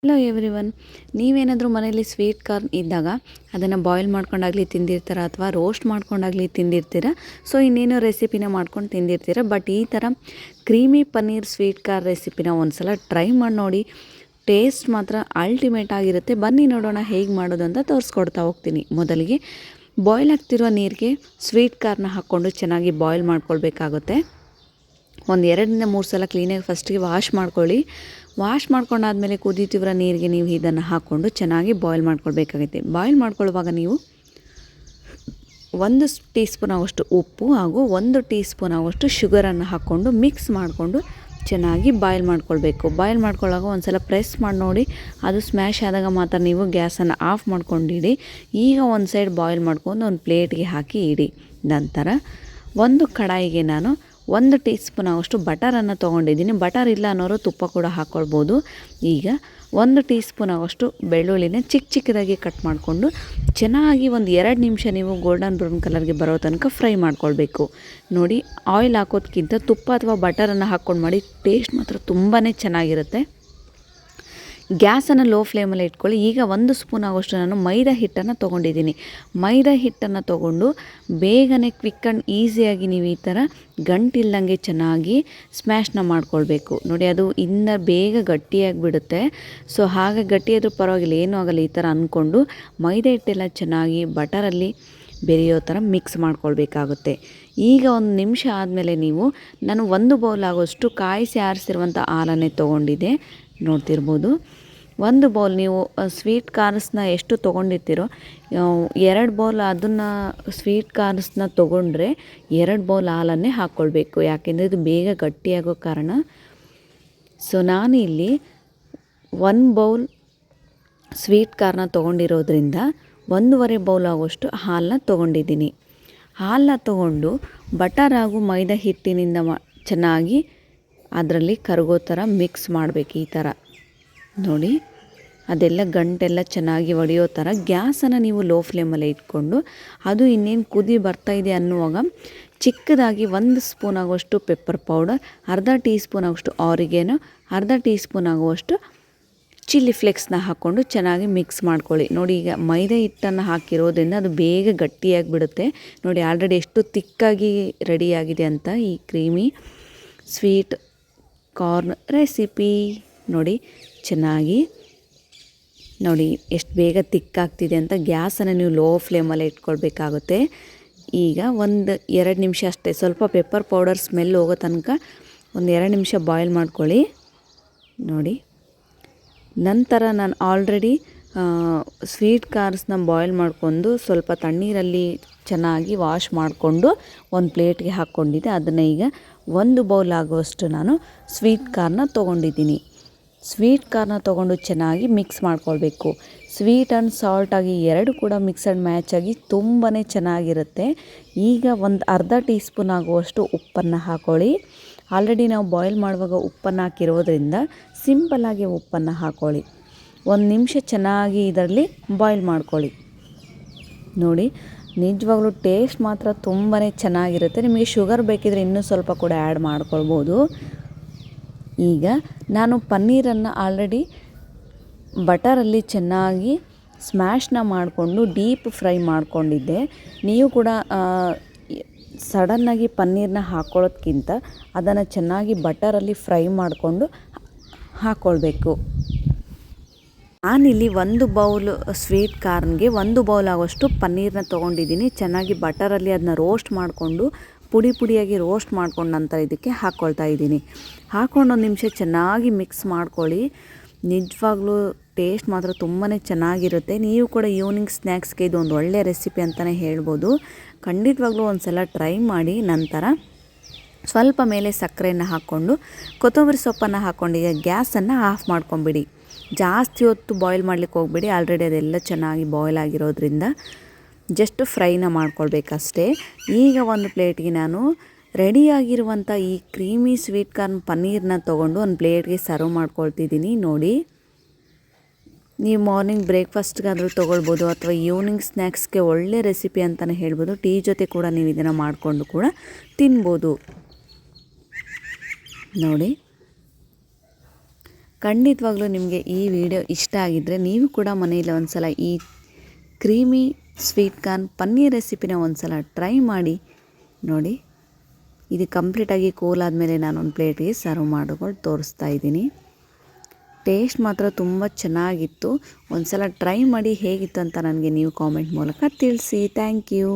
Hello everyone. ನೀವೇನಾದರೂ ಮನೇಲಿ sweet corn ಇದ್ದಾಗ ಅದನ್ನು ಬಾಯ್ಲ್ ಮಾಡ್ಕೊಂಡಾಗಲಿ ತಿಂದಿರ್ತೀರ ಅಥವಾ ರೋಸ್ಟ್ ಮಾಡ್ಕೊಂಡಾಗಲಿ ತಿಂದಿರ್ತೀರ. ಸೊ ಇನ್ನೇನೋ ರೆಸಿಪಿನ ಮಾಡ್ಕೊಂಡು ತಿಂದಿರ್ತೀರ. ಬಟ್ ಈ ಥರ ಕ್ರೀಮಿ ಪನ್ನೀರ್ ಸ್ವೀಟ್ ಕಾರ್ನ್ ರೆಸಿಪಿನ ಒಂದು ಸಲ ಟ್ರೈ ಮಾಡಿ ನೋಡಿ. ಟೇಸ್ಟ್ ಮಾತ್ರ ಅಲ್ಟಿಮೇಟ್ ಆಗಿರುತ್ತೆ. ಬನ್ನಿ ನೋಡೋಣ ಹೇಗೆ ಮಾಡೋದು ಅಂತ ತೋರಿಸ್ಕೊಡ್ತಾ ಹೋಗ್ತೀನಿ. ಮೊದಲಿಗೆ ಬಾಯ್ಲ್ ಆಗ್ತಿರುವ ನೀರಿಗೆ ಸ್ವೀಟ್ ಕಾರ್ನ ಹಾಕ್ಕೊಂಡು ಚೆನ್ನಾಗಿ ಬಾಯ್ಲ್ ಮಾಡ್ಕೊಳ್ಬೇಕಾಗುತ್ತೆ. ಒಂದು 2-3 ಸಲ ಕ್ಲೀನಾಗಿ ಫಸ್ಟಿಗೆ ವಾಶ್ ಮಾಡ್ಕೊಳ್ಳಿ. ವಾಶ್ ಮಾಡ್ಕೊಂಡಾದ್ಮೇಲೆ ಕುದೀತಿರೋ ನೀರಿಗೆ ನೀವು ಇದನ್ನು ಹಾಕ್ಕೊಂಡು ಚೆನ್ನಾಗಿ ಬಾಯ್ಲ್ ಮಾಡ್ಕೊಳ್ಬೇಕಾಗುತ್ತೆ. ಬಾಯ್ಲ್ ಮಾಡ್ಕೊಳ್ಳುವಾಗ ನೀವು 1 ಟೀ ಸ್ಪೂನ್ ಆಗುವಷ್ಟು ಉಪ್ಪು ಹಾಗೂ 1 ಟೀ ಸ್ಪೂನ್ ಆಗುವಷ್ಟು ಶುಗರನ್ನು ಹಾಕ್ಕೊಂಡು ಮಿಕ್ಸ್ ಮಾಡಿಕೊಂಡು ಚೆನ್ನಾಗಿ ಬಾಯ್ಲ್ ಮಾಡ್ಕೊಳ್ಬೇಕು. ಬಾಯ್ಲ್ ಮಾಡ್ಕೊಳ್ಳೋವಾಗ ಒಂದು ಸಲ ಪ್ರೆಸ್ ಮಾಡಿ ನೋಡಿ. ಅದು ಸ್ಮ್ಯಾಶ್ ಆದಾಗ ಮಾತ್ರ ನೀವು ಗ್ಯಾಸನ್ನು ಆಫ್ ಮಾಡ್ಕೊಂಡಿಡಿ. ಈಗ ಒಂದು ಸೈಡ್ ಬಾಯ್ಲ್ ಮಾಡ್ಕೊಂಡು ಒಂದು ಪ್ಲೇಟ್ಗೆ ಹಾಕಿ ಇಡಿ. ನಂತರ ಒಂದು ಕಡಾಯಿಗೆ ನಾನು 1 ಟೀ ಸ್ಪೂನ್ ಆಗುವಷ್ಟು ಬಟರನ್ನು ತೊಗೊಂಡಿದ್ದೀನಿ. ಬಟರ್ ಇಲ್ಲ ಅನ್ನೋರು ತುಪ್ಪ ಕೂಡ ಹಾಕ್ಕೊಳ್ಬೋದು. ಈಗ 1 ಟೀ ಸ್ಪೂನ್ ಆಗುವಷ್ಟು ಬೆಳ್ಳುಳ್ಳಿನ ಚಿಕ್ಕದಾಗಿ ಕಟ್ ಮಾಡಿಕೊಂಡು ಚೆನ್ನಾಗಿ ಒಂದು 2 ನಿಮಿಷ ನೀವು ಗೋಲ್ಡನ್ ಬ್ರೌನ್ ಕಲರ್ಗೆ ಬರೋ ತನಕ ಫ್ರೈ ಮಾಡ್ಕೊಳ್ಬೇಕು. ನೋಡಿ, ಆಯಿಲ್ ಹಾಕೋದಕ್ಕಿಂತ ತುಪ್ಪ ಅಥವಾ ಬಟರನ್ನು ಹಾಕ್ಕೊಂಡು ಮಾಡಿ ಟೇಸ್ಟ್ ಮಾತ್ರ ತುಂಬಾ ಚೆನ್ನಾಗಿರುತ್ತೆ. ಗ್ಯಾಸನ್ನು ಲೋ ಫ್ಲೇಮಲ್ಲಿ ಇಟ್ಕೊಳ್ಳಿ. ಈಗ 1 ಸ್ಪೂನ್ ಆಗೋಷ್ಟು ನಾನು ಮೈದಾ ಹಿಟ್ಟನ್ನು ತೊಗೊಂಡಿದ್ದೀನಿ. ಮೈದಾ ಹಿಟ್ಟನ್ನು ತೊಗೊಂಡು ಬೇಗನೆ ಕ್ವಿಕ್ ಆ್ಯಂಡ್ ಈಸಿಯಾಗಿ ನೀವು ಈ ಥರ ಗಂಟಿಲ್ದಂಗೆ ಚೆನ್ನಾಗಿ ಸ್ಮ್ಯಾಶ್ನ ಮಾಡ್ಕೊಳ್ಬೇಕು. ನೋಡಿ, ಅದು ಇನ್ನು ಬೇಗ ಗಟ್ಟಿಯಾಗಿಬಿಡುತ್ತೆ. ಸೊ ಹಾಗೆ ಗಟ್ಟಿಯಾದರೂ ಪರವಾಗಿಲ್ಲ, ಏನೂ ಆಗಲ್ಲ. ಈ ಥರ ಅಂದ್ಕೊಂಡು ಮೈದಾ ಹಿಟ್ಟೆಲ್ಲ ಚೆನ್ನಾಗಿ ಬಟರಲ್ಲಿ ಬೆರೆಯೋ ಥರ ಮಿಕ್ಸ್ ಮಾಡ್ಕೊಳ್ಬೇಕಾಗುತ್ತೆ. ಈಗ 1 ನಿಮಿಷ ಆದಮೇಲೆ ನಾನು 1 ಬೌಲ್ ಆಗೋಷ್ಟು ಕಾಯಿಸಿ ಆರಿಸಿರುವಂಥ ಹಾಲನ್ನೇ ತೊಗೊಂಡಿದ್ದೆ. ನೋಡ್ತಿರ್ಬೋದು, 1 ಬೌಲ್ ನೀವು ಸ್ವೀಟ್ ಕಾರ್ನ್ಸ್ನ ಎಷ್ಟು ತೊಗೊಂಡಿರ್ತೀರೋ 2 ಬೌಲ್ ಅದನ್ನು ಸ್ವೀಟ್ ಕಾರ್ನ್ಸ್ನ ತೊಗೊಂಡ್ರೆ 2 ಬೌಲ್ ಹಾಲನ್ನೇ ಹಾಕ್ಕೊಳ್ಬೇಕು. ಯಾಕೆಂದರೆ ಇದು ಬೇಗ ಗಟ್ಟಿಯಾಗೋ ಕಾರಣ. ಸೊ ನಾನಿಲ್ಲಿ 1 ಬೌಲ್ ಸ್ವೀಟ್ ಕಾರ್ನ ತೊಗೊಂಡಿರೋದ್ರಿಂದ 1.5 ಬೌಲ್ ಆಗೋಷ್ಟು ಹಾಲನ್ನ ತೊಗೊಂಡಿದ್ದೀನಿ. ಹಾಲನ್ನ ತೊಗೊಂಡು ಬಟರ್ ಹಾಗೂ ಮೈದಾ ಹಿಟ್ಟಿನಿಂದ ಚೆನ್ನಾಗಿ ಅದರಲ್ಲಿ ಕರಗೋ ಥರ ಮಿಕ್ಸ್ ಮಾಡಬೇಕು. ಈ ಥರ ನೋಡಿ, ಅದೆಲ್ಲ ಗಂಟೆಲ್ಲ ಚೆನ್ನಾಗಿ ಒಡೆಯೋ ಥರ ಗ್ಯಾಸನ್ನು ನೀವು ಲೋ ಫ್ಲೇಮಲ್ಲೇ ಇಟ್ಕೊಂಡು ಅದು ಇನ್ನೇನು ಕುದಿ ಬರ್ತಾಯಿದೆ ಅನ್ನುವಾಗ ಚಿಕ್ಕದಾಗಿ 1 ಸ್ಪೂನ್ ಆಗುವಷ್ಟು ಪೆಪ್ಪರ್ ಪೌಡರ್, ಅರ್ಧ ಟೀ ಸ್ಪೂನ್ ಆಗುವಷ್ಟು ಆರಿಗೇನೋ, ಅರ್ಧ ಟೀ ಸ್ಪೂನ್ ಆಗುವಷ್ಟು ಚಿಲ್ಲಿ ಫ್ಲೇಕ್ಸ್ನ ಹಾಕ್ಕೊಂಡು ಚೆನ್ನಾಗಿ ಮಿಕ್ಸ್ ಮಾಡ್ಕೊಳ್ಳಿ. ನೋಡಿ, ಈಗ ಮೈದಾ ಹಿಟ್ಟನ್ನು ಹಾಕಿರೋದ್ರಿಂದ ಅದು ಬೇಗ ಗಟ್ಟಿಯಾಗಿಬಿಡುತ್ತೆ. ನೋಡಿ ಆಲ್ರೆಡಿ ಎಷ್ಟು ತಿಕ್ಕಾಗಿ ರೆಡಿಯಾಗಿದೆ ಅಂತ ಈ ಕ್ರೀಮಿ ಸ್ವೀಟ್ ಕಾರ್ನ್ ರೆಸಿಪಿ. ನೋಡಿ ಚೆನ್ನಾಗಿ ನೋಡಿ ಎಷ್ಟು ಬೇಗ ತಿಕ್ಕಾಗ್ತಿದೆ ಅಂತ. ಗ್ಯಾಸನ್ನು ನೀವು ಲೋ ಫ್ಲೇಮಲ್ಲೇ ಇಟ್ಕೊಳ್ಬೇಕಾಗುತ್ತೆ. ಈಗ 1-2 ನಿಮಿಷ ಅಷ್ಟೇ, ಸ್ವಲ್ಪ ಪೆಪ್ಪರ್ ಪೌಡರ್ ಸ್ಮೆಲ್ ಹೋಗೋ ತನಕ 1-2 ನಿಮಿಷ ಬಾಯ್ಲ್ ಮಾಡ್ಕೊಳ್ಳಿ. ನೋಡಿ, ನಂತರ ನಾನು ಆಲ್ರೆಡಿ ಸ್ವೀಟ್ ಕಾರ್ನ್ಸ್ನ ಬಾಯ್ಲ್ ಮಾಡ್ಕೊಂಡು ಸ್ವಲ್ಪ ತಣ್ಣೀರಲ್ಲಿ ಚೆನ್ನಾಗಿ ವಾಶ್ ಮಾಡಿಕೊಂಡು ಒಂದು ಪ್ಲೇಟ್ಗೆ ಹಾಕ್ಕೊಂಡಿದ್ದೆ. ಅದನ್ನು ಈಗ 1 ಬೌಲ್ ಆಗುವಷ್ಟು ನಾನು ಸ್ವೀಟ್ ಕಾರ್ನ ತೊಗೊಂಡಿದ್ದೀನಿ. ಸ್ವೀಟ್ ಕಾರ್ನ ತೊಗೊಂಡು ಚೆನ್ನಾಗಿ ಮಿಕ್ಸ್ ಮಾಡ್ಕೊಳ್ಬೇಕು. ಸ್ವೀಟ್ ಆ್ಯಂಡ್ ಸಾಲ್ಟಾಗಿ 2 ಕೂಡ ಮಿಕ್ಸ್ ಆ್ಯಂಡ್ ಮ್ಯಾಚ್ ಆಗಿ ತುಂಬಾ ಚೆನ್ನಾಗಿರುತ್ತೆ. ಈಗ ಅರ್ಧ ಟೀ ಸ್ಪೂನ್ ಆಗುವಷ್ಟು ಉಪ್ಪನ್ನು ಹಾಕ್ಕೊಳ್ಳಿ. ಆಲ್ರೆಡಿ ನಾವು ಬಾಯ್ಲ್ ಮಾಡುವಾಗ ಉಪ್ಪನ್ನು ಹಾಕಿರೋದ್ರಿಂದ ಸಿಂಪಲ್ಲಾಗಿ ಉಪ್ಪನ್ನು ಹಾಕ್ಕೊಳ್ಳಿ. 1 ನಿಮಿಷ ಚೆನ್ನಾಗಿ ಇದರಲ್ಲಿ ಬಾಯ್ಲ್ ಮಾಡ್ಕೊಳ್ಳಿ. ನೋಡಿ, ನಿಜವಾಗ್ಲೂ ಟೇಸ್ಟ್ ಮಾತ್ರ ತುಂಬಾ ಚೆನ್ನಾಗಿರುತ್ತೆ. ನಿಮಗೆ ಶುಗರ್ ಬೇಕಿದ್ರೆ ಇನ್ನೂ ಸ್ವಲ್ಪ ಕೂಡ ಆ್ಯಡ್ ಮಾಡ್ಕೊಳ್ಬೋದು. ಈಗ ನಾನು ಪನ್ನೀರನ್ನು ಆಲ್ರೆಡಿ ಬಟರಲ್ಲಿ ಚೆನ್ನಾಗಿ ಸ್ಮ್ಯಾಶ್ನ ಮಾಡಿಕೊಂಡು ಡೀಪ್ ಫ್ರೈ ಮಾಡ್ಕೊಂಡಿದ್ದೆ. ನೀವು ಕೂಡ ಸಡನ್ನಾಗಿ ಪನ್ನೀರನ್ನ ಹಾಕ್ಕೊಳ್ಳೋದ್ಕಿಂತ ಅದನ್ನು ಚೆನ್ನಾಗಿ ಬಟರಲ್ಲಿ ಫ್ರೈ ಮಾಡಿಕೊಂಡು ಹಾಕ್ಕೊಳ್ಬೇಕು. ನಾನಿಲ್ಲಿ 1 ಬೌಲ್ ಸ್ವೀಟ್ ಕಾರ್ನ್ಗೆ 1 ಬೌಲ್ ಆಗೋಷ್ಟು ಪನ್ನೀರನ್ನ ತೊಗೊಂಡಿದ್ದೀನಿ. ಚೆನ್ನಾಗಿ ಬಟರಲ್ಲಿ ಅದನ್ನ ರೋಸ್ಟ್ ಮಾಡಿಕೊಂಡು ಪುಡಿಯಾಗಿ ರೋಸ್ಟ್ ಮಾಡ್ಕೊಂಡು ನಂತರ ಇದಕ್ಕೆ ಹಾಕ್ಕೊಳ್ತಾ ಇದ್ದೀನಿ. ಹಾಕ್ಕೊಂಡು 1 ನಿಮಿಷ ಚೆನ್ನಾಗಿ ಮಿಕ್ಸ್ ಮಾಡ್ಕೊಳ್ಳಿ. ನಿಜವಾಗ್ಲೂ ಟೇಸ್ಟ್ ಮಾತ್ರ ತುಂಬಾ ಚೆನ್ನಾಗಿರುತ್ತೆ. ನೀವು ಕೂಡ ಈವ್ನಿಂಗ್ ಸ್ನ್ಯಾಕ್ಸ್ಗೆ ಇದು ಒಂದು ಒಳ್ಳೆಯ ರೆಸಿಪಿ ಅಂತಲೇ ಹೇಳ್ಬೋದು. ಖಂಡಿತವಾಗ್ಲೂ ಒಂದು ಸಲ ಟ್ರೈ ಮಾಡಿ. ನಂತರ ಸ್ವಲ್ಪ ಮೇಲೆ ಸಕ್ಕರೆಯನ್ನು ಹಾಕ್ಕೊಂಡು ಕೊತ್ತಂಬರಿ ಸೊಪ್ಪನ್ನು ಹಾಕ್ಕೊಂಡು ಈಗ ಗ್ಯಾಸನ್ನು ಆಫ್ ಮಾಡ್ಕೊಂಬಿಡಿ. ಜಾಸ್ತಿ ಹೊತ್ತು ಬಾಯ್ಲ್ ಮಾಡಲಿಕ್ಕೆ ಹೋಗ್ಬೇಡಿ. ಆಲ್ರೆಡಿ ಅದೆಲ್ಲ ಚೆನ್ನಾಗಿ ಬಾಯ್ಲ್ ಆಗಿರೋದ್ರಿಂದ ಜಸ್ಟ್ ಫ್ರೈನ ಮಾಡ್ಕೊಳ್ಬೇಕಷ್ಟೇ. ಈಗ ಒಂದು ಪ್ಲೇಟ್ಗೆ ನಾನು ರೆಡಿಯಾಗಿರುವಂಥ ಈ ಕ್ರೀಮಿ ಸ್ವೀಟ್ ಕಾರ್ನ್ ಪನ್ನೀರನ್ನ ತೊಗೊಂಡು ಒಂದು ಪ್ಲೇಟ್ಗೆ ಸರ್ವ್ ಮಾಡ್ಕೊಳ್ತಿದ್ದೀನಿ. ನೋಡಿ, ನೀವು ಮಾರ್ನಿಂಗ್ ಬ್ರೇಕ್ಫಾಸ್ಟ್ಗಾದರೂ ತೊಗೊಳ್ಬೋದು ಅಥವಾ ಈವ್ನಿಂಗ್ ಸ್ನ್ಯಾಕ್ಸ್ಗೆ ಒಳ್ಳೆ ರೆಸಿಪಿ ಅಂತಲೇ ಹೇಳ್ಬೋದು. ಟೀ ಜೊತೆ ಕೂಡ ನೀವು ಇದನ್ನು ಮಾಡಿಕೊಂಡು ಕೂಡ ತಿನ್ಬೋದು. ನೋಡಿ, ಖಂಡಿತವಾಗ್ಲೂ ನಿಮಗೆ ಈ ವಿಡಿಯೋ ಇಷ್ಟ ಆಗಿದ್ದರೆ ನೀವು ಕೂಡ ಮನೆಯಲ್ಲಿ ಒಂದು ಸಲ ಈ ಕ್ರೀಮಿ ಸ್ವೀಟ್ ಕಾರ್ನ್ ಪನ್ನೀರ್ ರೆಸಿಪಿನ ಒಂದು ಸಲ ಟ್ರೈ ಮಾಡಿ ನೋಡಿ. ಇದು ಕಂಪ್ಲೀಟಾಗಿ ಕೂಲ್ ಆದಮೇಲೆ ನಾನೊಂದು ಪ್ಲೇಟ್ಗೆ ಸರ್ವ್ ಮಾಡ್ಕೊಂಡು ತೋರಿಸ್ತಾ ಇದ್ದೀನಿ. ಟೇಸ್ಟ್ ಮಾತ್ರ ತುಂಬ ಚೆನ್ನಾಗಿತ್ತು. ಒಂದು ಸಲ ಟ್ರೈ ಮಾಡಿ ಹೇಗಿತ್ತು ಅಂತ ನನಗೆ ನೀವು ಕಾಮೆಂಟ್ ಮೂಲಕ ತಿಳಿಸಿ. Thank you.